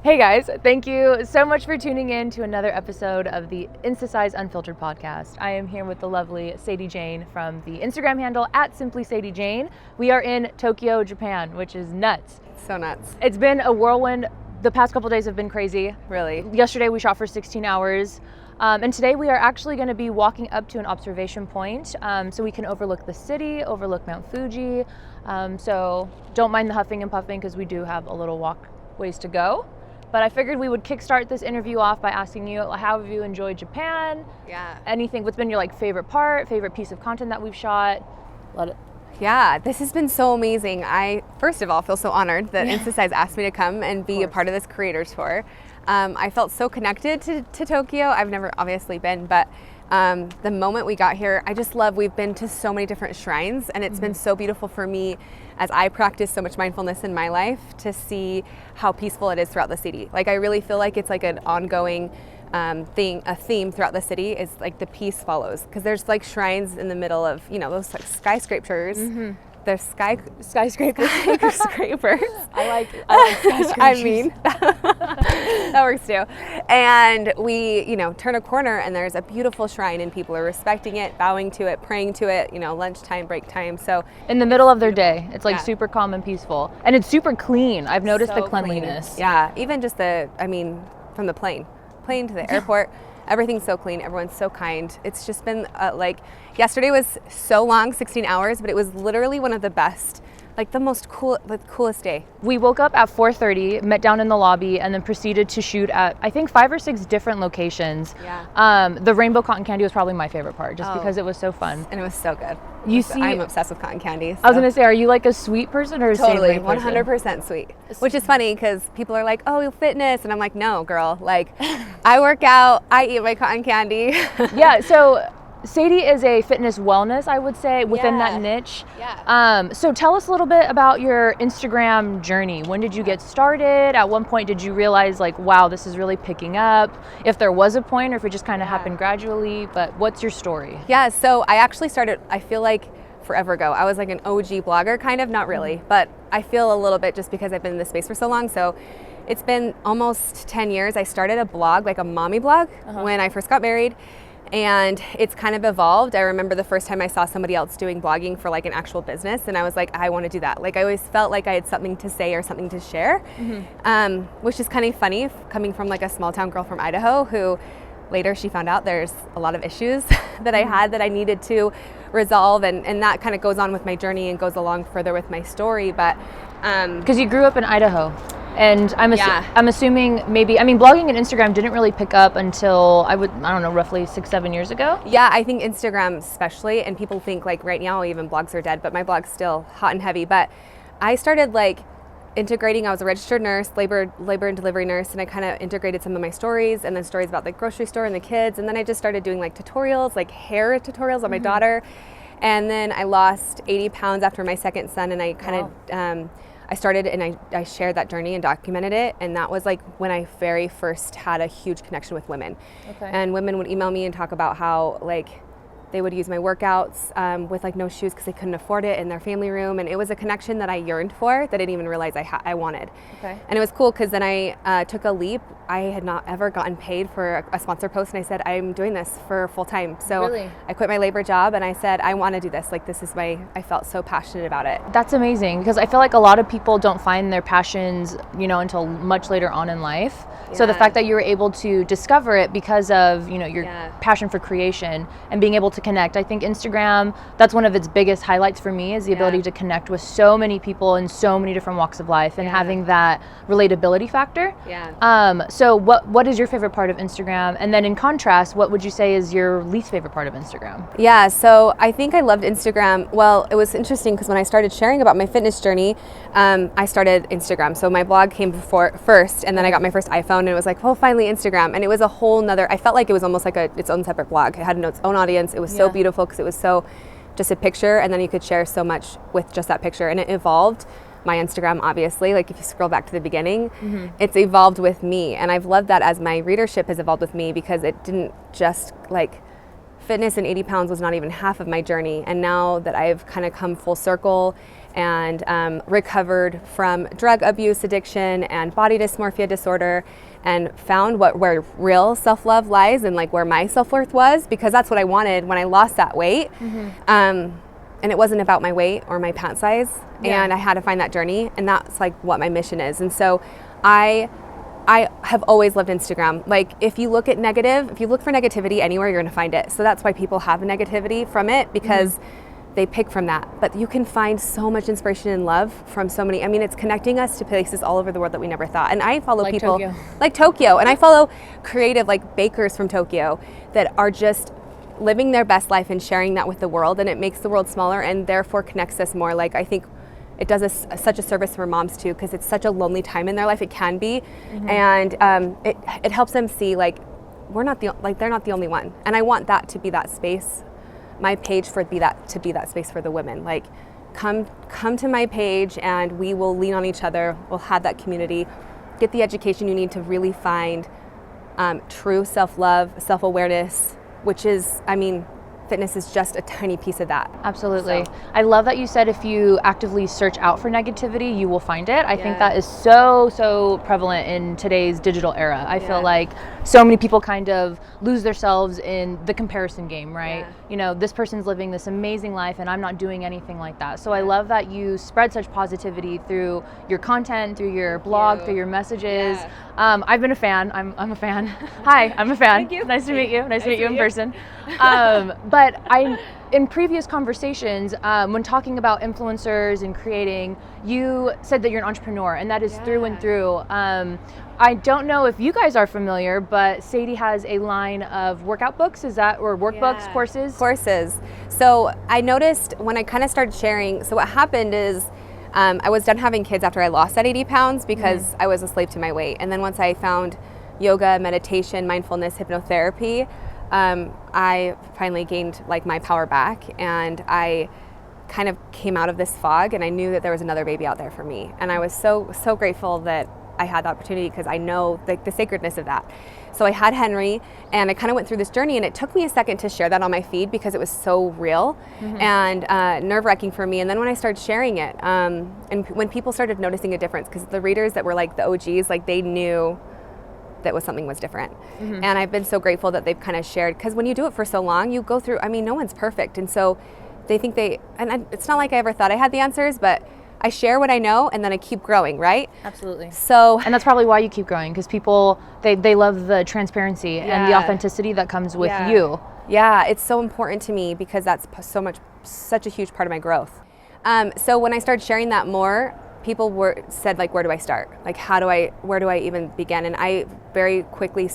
Hey guys, thank you so much for tuning in to another episode of the Insta-Size Unfiltered Podcast. I am here with the lovely Sadie Jane from the Instagram handle @SimplySadieJane. We are in Tokyo, Japan, which is nuts. So nuts. It's been a whirlwind. The past couple days have been crazy. Really. Yesterday we shot for 16 hours. And today we are actually going to be walking up to an observation point so we can overlook the city, overlook Mount Fuji. So don't mind the huffing and puffing because we do have a little walk ways to go. But I figured we would kickstart this interview off by asking you, how have you enjoyed Japan? Yeah. Anything, what's been your favorite part, favorite piece of content that we've shot? Let it. Yeah, this has been so amazing. I, first of all, feel so honored that Insta-Size asked me to come and be a part of this creator tour. I felt so connected to Tokyo. I've never obviously been, but the moment we got here, I just love, we've been to so many different shrines, and it's been so beautiful for me as I practice so much mindfulness in my life to see how peaceful it is throughout the city. Like, I really feel like it's like an ongoing a theme throughout the city is like the peace follows, because there's like shrines in the middle of, you know, those like skyscrapers. There's skyscrapers. I like skyscrapers. I mean, that works too. And we, you know, turn a corner and there's a beautiful shrine and people are respecting it, bowing to it, praying to it, you know, lunchtime, break time. So in the middle of their day, it's like super calm and peaceful. And it's super clean. I've noticed the cleanliness. Clean. Yeah, even just from the plane to the airport, everything's so clean, everyone's so kind. It's just been yesterday was so long, 16 hours, but it was literally one of the best, like the coolest day. We woke up at 4:30, met down in the lobby, and then proceeded to shoot at, I think, 5 or 6 different locations. Yeah. The rainbow cotton candy was probably my favorite part, just because it was so fun. And it was so good. I'm obsessed with cotton candy. So. I was gonna say, are you like a sweet person or a totally savory person? 100% sweet, which is funny because people are like, oh, fitness, and I'm like, no, girl, like I work out, I eat my cotton candy. Yeah, so Sadie is a fitness wellness, I would say, within that niche. Yeah. So tell us a little bit about your Instagram journey. When did you get started? At one point, did you realize like, wow, this is really picking up? If there was a point, or if it just kind of happened gradually, but what's your story? Yeah, so I actually started, I feel like forever ago. I was like an OG blogger, kind of, not really, but I feel a little bit just because I've been in this space for so long. So it's been almost 10 years. I started a blog, like a mommy blog, when I first got married. And it's kind of evolved. I remember the first time I saw somebody else doing blogging for like an actual business, and I was like, I want to do that. Like, I always felt like I had something to say or something to share, which is kind of funny coming from like a small town girl from Idaho who later she found out there's a lot of issues that I had that I needed to resolve, and that kind of goes on with my journey and goes along further with my story. But because you grew up in Idaho. And I'm assuming maybe, I mean, blogging and Instagram didn't really pick up until I don't know, roughly 6-7 years ago. Yeah, I think Instagram especially, and people think like right now even blogs are dead, but my blog's still hot and heavy. But I started like integrating, I was a registered nurse, labor and delivery nurse, and I kind of integrated some of my stories and then stories about the grocery store and the kids. And then I just started doing like tutorials, like hair tutorials on my daughter. And then I lost 80 pounds after my second son, and I kind of, I started and I shared that journey and documented it, and that was like when I very first had a huge connection with women. And women would email me and talk about how like they would use my workouts with like no shoes because they couldn't afford it in their family room, and it was a connection that I yearned for that I didn't even realize I wanted. And it was cool because then I took a leap. I had not ever gotten paid for a sponsor post, and I said, I'm doing this for full time. So I quit my labor job and I said, I want to do this. Like, this is I felt so passionate about it. That's amazing, because I feel like a lot of people don't find their passions, you know, until much later on in life. So the fact that you were able to discover it because of, you know, your passion for creation and being able to connect. I think Instagram, that's one of its biggest highlights for me, is the ability to connect with so many people in so many different walks of life and having that relatability factor. So what is your favorite part of Instagram? And then in contrast, what would you say is your least favorite part of Instagram? Yeah, so I think I loved Instagram. Well, it was interesting because when I started sharing about my fitness journey, I started Instagram. So my blog came first, and then I got my first iPhone, and it was like, oh, finally Instagram. And it was a whole nother, I felt like it was almost like its own separate blog. It had its own audience. It was so beautiful because it was so just a picture, and then you could share so much with just that picture. And it evolved. My Instagram, obviously, like if you scroll back to the beginning, it's evolved with me. And I've loved that as my readership has evolved with me, because it didn't just like, fitness and 80 pounds was not even half of my journey. And now that I've kind of come full circle and recovered from drug abuse, addiction, and body dysmorphia disorder, and found where real self-love lies and like where my self-worth was, because that's what I wanted when I lost that weight. And it wasn't about my weight or my pant size. And I had to find that journey, and that's like what my mission is. And so I have always loved Instagram. Like if you look for negativity anywhere, you're gonna find it. So that's why people have negativity from it, because they pick from that. But you can find so much inspiration and love from so many. I mean, it's connecting us to places all over the world that we never thought. And I follow people like Tokyo, and I follow creative like bakers from Tokyo that are just living their best life and sharing that with the world, and it makes the world smaller and therefore connects us more. Like I think it does such a service for moms too, because it's such a lonely time in their life. It can be, and it helps them see like they're not the only one. And I want that to be that space. My page to be that space for the women. Like, come to my page, and we will lean on each other. We'll have that community. Get the education you need to really find true self-love, self-awareness, which is, I mean, fitness is just a tiny piece of that. Absolutely. So. I love that you said if you actively search out for negativity, you will find it. I think that is so prevalent in today's digital era. I feel like so many people kind of lose themselves in the comparison game, right? You know, this person's living this amazing life and I'm not doing anything like that. So I love that you spread such positivity through your content, through your blog, through your messages. I've been a fan. I'm a fan. Hi, I'm a fan. Thank you. Nice to meet you. Nice to meet you in person. But in previous conversations, when talking about influencers and creating, you said that you're an entrepreneur, and that is through and through. I don't know if you guys are familiar, but Sadie has a line of workout books, or workbooks, courses? So I noticed when I kind of started sharing, so what happened is I was done having kids after I lost that 80 pounds because I was a slave to my weight. And then once I found yoga, meditation, mindfulness, hypnotherapy, I finally gained like my power back, and I kind of came out of this fog, and I knew that there was another baby out there for me. And I was so grateful that I had the opportunity, because I know the sacredness of that. So I had Henry, and I kind of went through this journey, and it took me a second to share that on my feed because it was so real and nerve-wracking for me. And then when I started sharing it, and when people started noticing a difference, because the readers that were like the OGs, like they knew that something was different. And I've been so grateful that they've kind of shared, because when you do it for so long, you go through, I mean, no one's perfect. And so they think it's not like I ever thought I had the answers, but I share what I know, and then I keep growing, right? Absolutely. So, and that's probably why you keep growing, because people, they love the transparency and the authenticity that comes with you. Yeah, it's so important to me, because that's such a huge part of my growth. So when I started sharing that more, people said like, where do I start? Like, where do I even begin? And I very quickly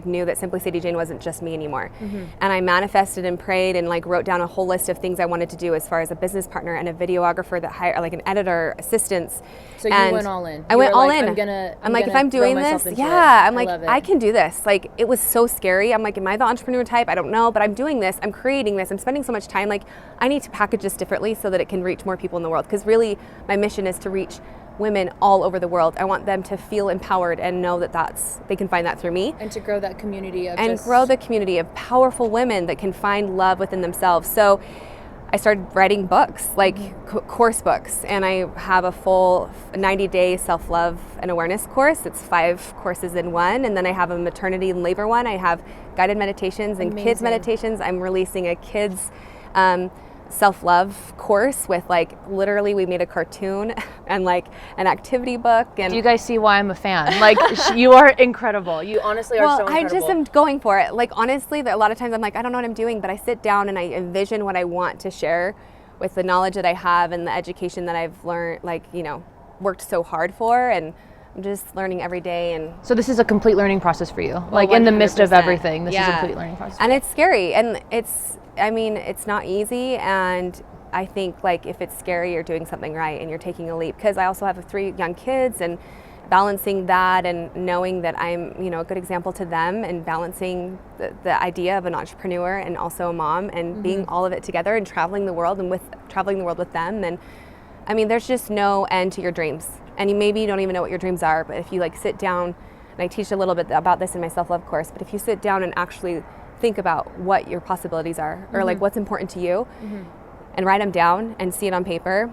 knew that Simply Sadie Jane wasn't just me anymore. And I manifested and prayed and like wrote down a whole list of things I wanted to do, as far as a business partner and a videographer that hired, like an editor, assistants. So you went all in. I went all in. I'm like, if I'm doing this, I'm like, I can do this. Like, it was so scary. I'm like, am I the entrepreneur type? I don't know, but I'm doing this. I'm creating this. I'm spending so much time. Like, I need to package this differently so that it can reach more people in the world. Because really, my mission is to reach women all over the world. I want them to feel empowered and know that they can find that through me. And to grow that community grow the community of powerful women that can find love within themselves. So I started writing books, like course books, and I have a full 90-day self-love and awareness course. It's 5 courses in one, and then I have a maternity and labor one. I have guided meditations and kids meditations. I'm releasing a kids self-love course with like, literally we made a cartoon and like an activity book. And do you guys see why I'm a fan? Like, you are incredible. You honestly are so incredible. I just am going for it. Like, honestly, a lot of times I'm like, I don't know what I'm doing, but I sit down and I envision what I want to share with the knowledge that I have and the education that I've learned, like, you know, worked so hard for, and I'm just learning every day. And so this is a complete learning process for you. Like, 100%. In the midst of everything, this is a complete learning process. And it's scary, and it's not easy, and I think like if it's scary, you're doing something right and you're taking a leap, because I also have 3 young kids, and balancing that and knowing that I'm, you know, a good example to them, and balancing the idea of an entrepreneur and also a mom, and being all of it together, and traveling the world with them. And I mean, there's just no end to your dreams, and you don't even know what your dreams are, but if you like sit down, and I teach a little bit about this in my self-love course, but if you sit down and actually think about what your possibilities are, or like what's important to you, and write them down and see it on paper,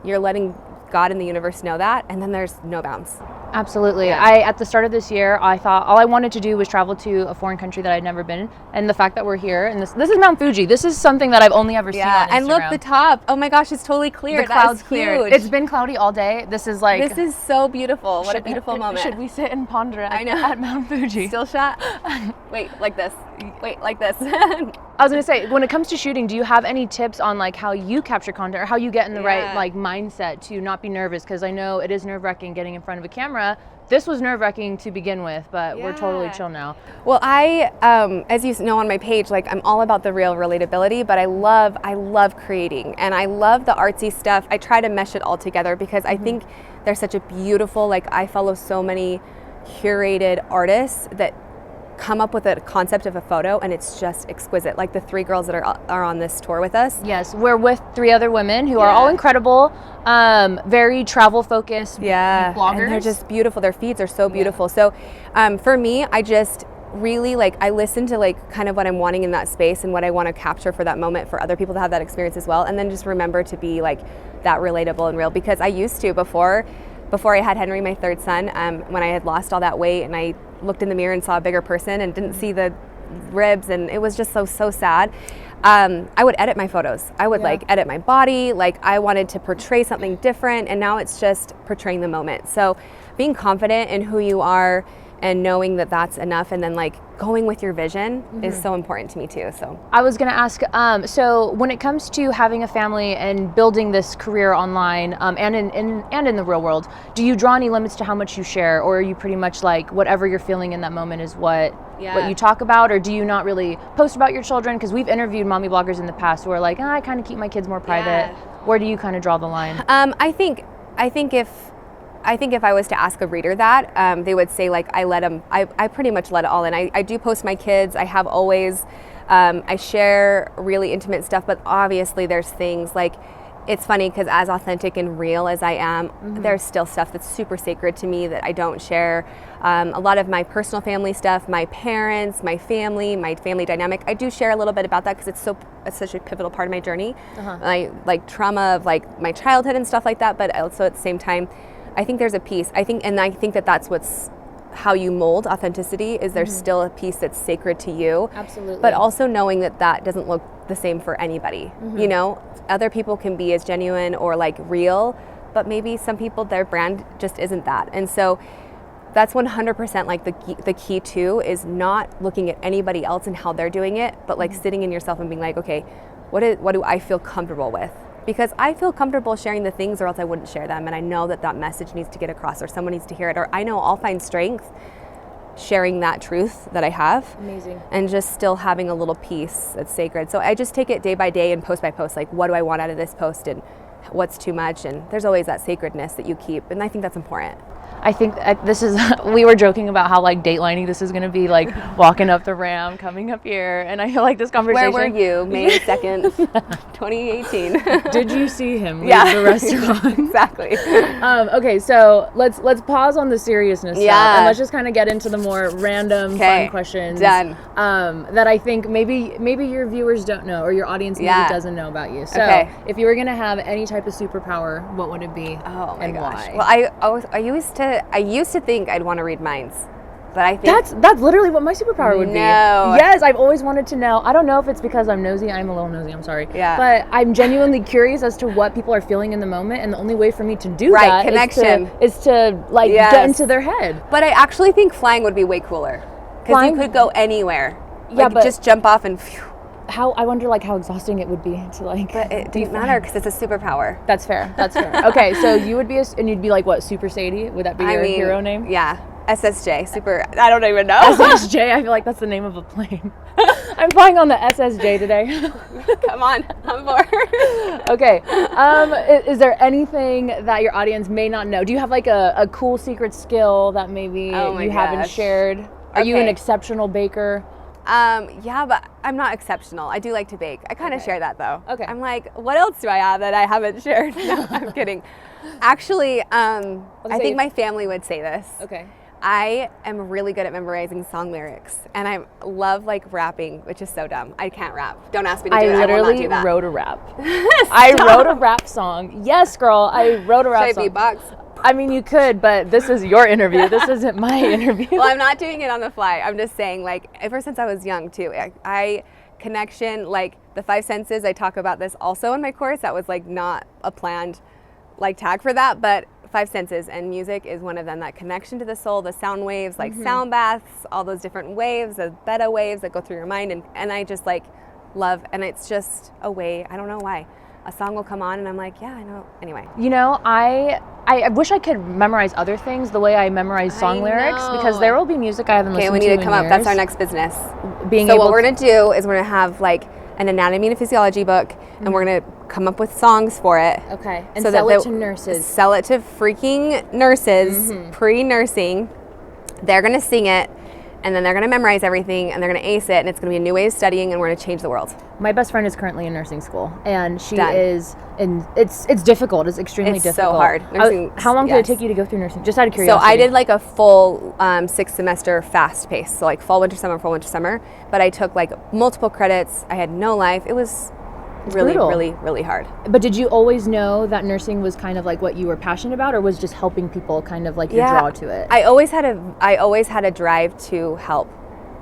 you're letting God and the universe know that, and then there's no bounds. Absolutely. At the start of this year, I thought all I wanted to do was travel to a foreign country that I'd never been. And the fact that we're here, and this is Mount Fuji. This is something that I've only ever seen on Instagram. And look, the top. Oh my gosh, it's totally clear. The clouds cleared. It's been cloudy all day. This is so beautiful. What a beautiful moment. Should we sit and ponder at Mount Fuji? Still shot? Wait, like this. Wait, like this. I was going to say, when it comes to shooting, do you have any tips on like how you capture content or how you get in the right like mindset to not be nervous? Because I know it is nerve-wracking getting in front of a camera. This was nerve-wracking to begin with, but we're totally chill now. Well, I, as you know on my page, like I'm all about the real relatability, but I love creating, and I love the artsy stuff. I try to mesh it all together because I think there's such a beautiful, like I follow so many curated artists that come up with a concept of a photo, and it's just exquisite. Like the 3 girls that are on this tour with us. Yes, we're with 3 other women who are all incredible, very travel focused bloggers. And they're just beautiful. Their feeds are so beautiful. So for me, I just really I listen to like kind of what I'm wanting in that space and what I want to capture for that moment for other people to have that experience as well. And then just remember to be like that relatable and real, because I used to before I had Henry, my 3rd son, when I had lost all that weight and I looked in the mirror and saw a bigger person and didn't see the ribs, and it was just so sad. I would edit my photos. I would edit my body. Like I wanted to portray something different, and now it's just portraying the moment. So being confident in who you are and knowing that that's enough, and then like going with your vision is so important to me too. So I was gonna ask, so when it comes to having a family and building this career online, and in the real world, do you draw any limits to how much you share, or are you pretty much like whatever you're feeling in that moment is what you talk about, or do you not really post about your children? Because we've interviewed mommy bloggers in the past who are like, I kind of keep my kids more private. Where do you kind of draw the line? I think if I was to ask a reader that, they would say like I pretty much let it all in. I do post my kids. I have always. I share really intimate stuff, but obviously there's things like, it's funny because as authentic and real as I am, there's still stuff that's super sacred to me that I don't share. A lot of my personal family stuff, my parents, my family dynamic, I do share a little bit about that because it's such a pivotal part of my journey. Like trauma of like my childhood and stuff like that, but also at the same time, I think there's a piece. I think that's what's how you mold authenticity is there's still a piece that's sacred to you. Absolutely. But also knowing that doesn't look the same for anybody. You know, other people can be as genuine or like real, but maybe some people, their brand just isn't that. And so that's 100% like the key too, is not looking at anybody else and how they're doing it, but like sitting in yourself and being like, okay, what do I feel comfortable with? Because I feel comfortable sharing the things, or else I wouldn't share them. And I know that message needs to get across, or someone needs to hear it, or I know I'll find strength sharing that truth that I have. Amazing. And just still having a little piece that's sacred. So I just take it day by day and post by post, like what do I want out of this post and what's too much, and there's always that sacredness that you keep, and I think that's important. I think this is, we were joking about how like Dateline-y this is going to be, like walking up the ramp, coming up here, and I feel like this conversation. Where were you May 2nd, 2018? Did you see him leave the restaurant? Exactly. Okay, so let's pause on the seriousness stuff, and let's just kind of get into the more random fun questions. Done. That I think maybe your viewers don't know, or your audience maybe doesn't know about you. So if you were going to have any type of superpower, what would it be? Oh my gosh. Why? Well, I used to think I'd want to read minds, but I think that's literally what my superpower would be. No. Yes, I've always wanted to know. I don't know if it's because I'm nosy. I'm a little nosy. I'm sorry. Yeah. But I'm genuinely curious as to what people are feeling in the moment, and the only way for me to do that is to get into their head. But I actually think flying would be way cooler, because you could go anywhere. But just jump off and. Phew. I wonder how exhausting it would be to But it doesn't matter because it's a superpower. That's fair. Okay, so you would be and you'd be like what, Super Sadie? Would that be your hero name? Yeah, SSJ. Super. I don't even know. SSJ. I feel like that's the name of a plane. I'm flying on the SSJ today. Come on, I'm bored. Okay. Is there anything that your audience may not know? Do you have like a cool secret skill that maybe you haven't shared? Are you an exceptional baker? Yeah, but I'm not exceptional. I do like to bake. I kind of share that though. Okay. I'm like, what else do I have that I haven't shared? No, I'm kidding. Actually, I think my family would say this. Okay. I am really good at memorizing song lyrics, and I love like rapping, which is so dumb. I can't rap. Don't ask me to do it. I will not do that. I literally wrote a rap. I wrote a rap song. Yes, girl, I wrote a rap song. Should I beatbox? I mean, you could, but this is your interview. This isn't my interview. Well, I'm not doing it on the fly. I'm just saying, like, ever since I was young too, I connection, like the 5 senses. I talk about this also in my course. That was like not a planned like tag for that, but 5 senses, and music is one of them. That connection to the soul, the sound waves, like sound baths, all those different waves, the beta waves that go through your mind, and I just like love, and it's just a way, I don't know why, a song will come on and I'm like, yeah, I know. Anyway, you know, I wish I could memorize other things the way I memorize song lyrics, because there will be music I haven't listened to. Okay, we need to come up. That's our next business. So what we're gonna do is we're gonna have like an anatomy and physiology book, and we're gonna come up with songs for it. Okay, and so sell it to nurses. Sell it to freaking nurses, pre-nursing. They're gonna sing it, and then they're gonna memorize everything, and they're gonna ace it, and it's gonna be a new way of studying, and we're gonna change the world. My best friend is currently in nursing school, and she is, and it's difficult. It's extremely difficult. It's so hard. Nursing, how long did it take you to go through nursing? Just out of curiosity. So I did like a full 6 semester fast pace. So like fall, winter, summer. But I took like multiple credits. I had no life. It was really, really, really hard. But did you always know that nursing was kind of like what you were passionate about, or was just helping people kind of like your draw to it? I always had a drive to help.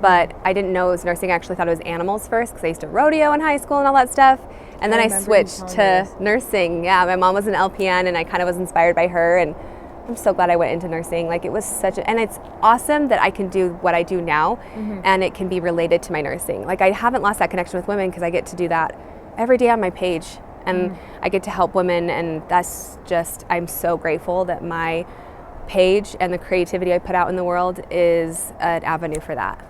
But I didn't know it was nursing. I actually thought it was animals first, because I used to rodeo in high school and all that stuff. And then I switched to nursing. Yeah, my mom was an LPN, and I kind of was inspired by her. And I'm so glad I went into nursing. Like, it was and it's awesome that I can do what I do now, and it can be related to my nursing. Like, I haven't lost that connection with women, because I get to do that every day on my page. And I get to help women, and that's just, I'm so grateful that my page and the creativity I put out in the world is an avenue for that.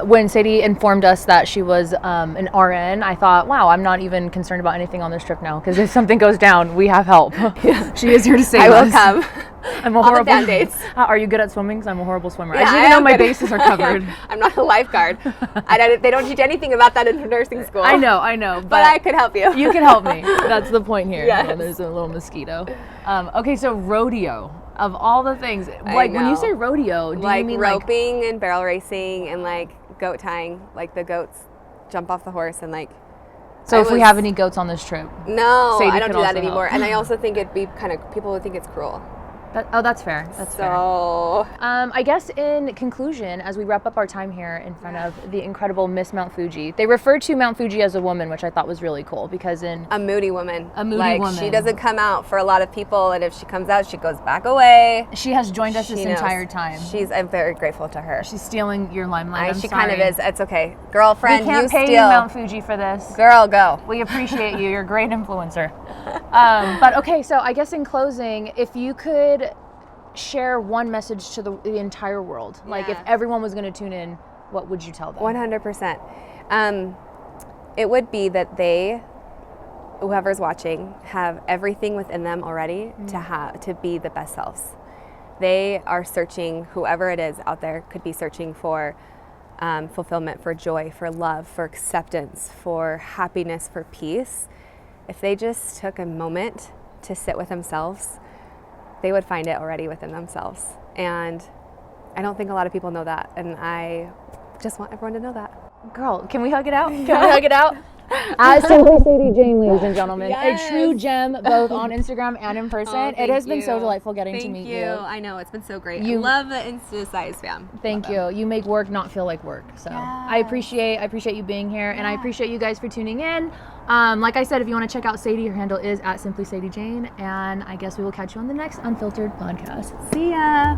When Sadie informed us that she was an RN, I thought, wow, I'm not even concerned about anything on this trip now, because if something goes down, we have help. She is here to save us. I will come. I'm a horrible. All the Band-Aids. Are you good at swimming? Because I'm a horrible swimmer. Yeah, I didn't even know my bases are covered. I'm not a lifeguard. They don't teach anything about that in nursing school. I know. But I could help you. You can help me. That's the point here. Yes. Oh, there's a little mosquito. Okay, so rodeo. Of all the things, like when you say rodeo, do like you mean roping and barrel racing and like goat tying, like the goats jump off the horse and like. So if we have any goats on this trip, no, Sadie I don't do that anymore. Help. And I also think it'd be people would think it's cruel. That's fair. That's fair. I guess in conclusion, as we wrap up our time here in front of the incredible Miss Mount Fuji, they refer to Mount Fuji as a woman, which I thought was really cool, because a moody woman. Woman. She doesn't come out for a lot of people, and if she comes out, she goes back away. She has joined us this entire time. I'm very grateful to her. She's stealing your limelight. She kind of is. It's okay, girlfriend. We can't pay you Mount Fuji for this. Girl, go. We appreciate you. You're a great influencer. But okay, so I guess in closing, if you could share one message to the entire world, like if everyone was going to tune in, what would you tell them? 100%. It would be that whoever's watching, have everything within them already to be the best selves. They are searching, whoever it is out there could be searching for fulfillment, for joy, for love, for acceptance, for happiness, for peace. If they just took a moment to sit with themselves, they would find it already within themselves. And I don't think a lot of people know that. And I just want everyone to know that. Girl, can we hug it out? Can we hug it out? At Simply Sadie Jane, ladies and gentlemen. Yes. A true gem, both on Instagram and in person. It has been so delightful getting to meet you. I know, it's been so great. I love the Insta-size fam. Thank you. You make work not feel like work. So I appreciate you being here, and I appreciate you guys for tuning in. Like I said, if you want to check out Sadie, her handle is at Simply Sadie Jane, and I guess we will catch you on the next Unfiltered Podcast. See ya.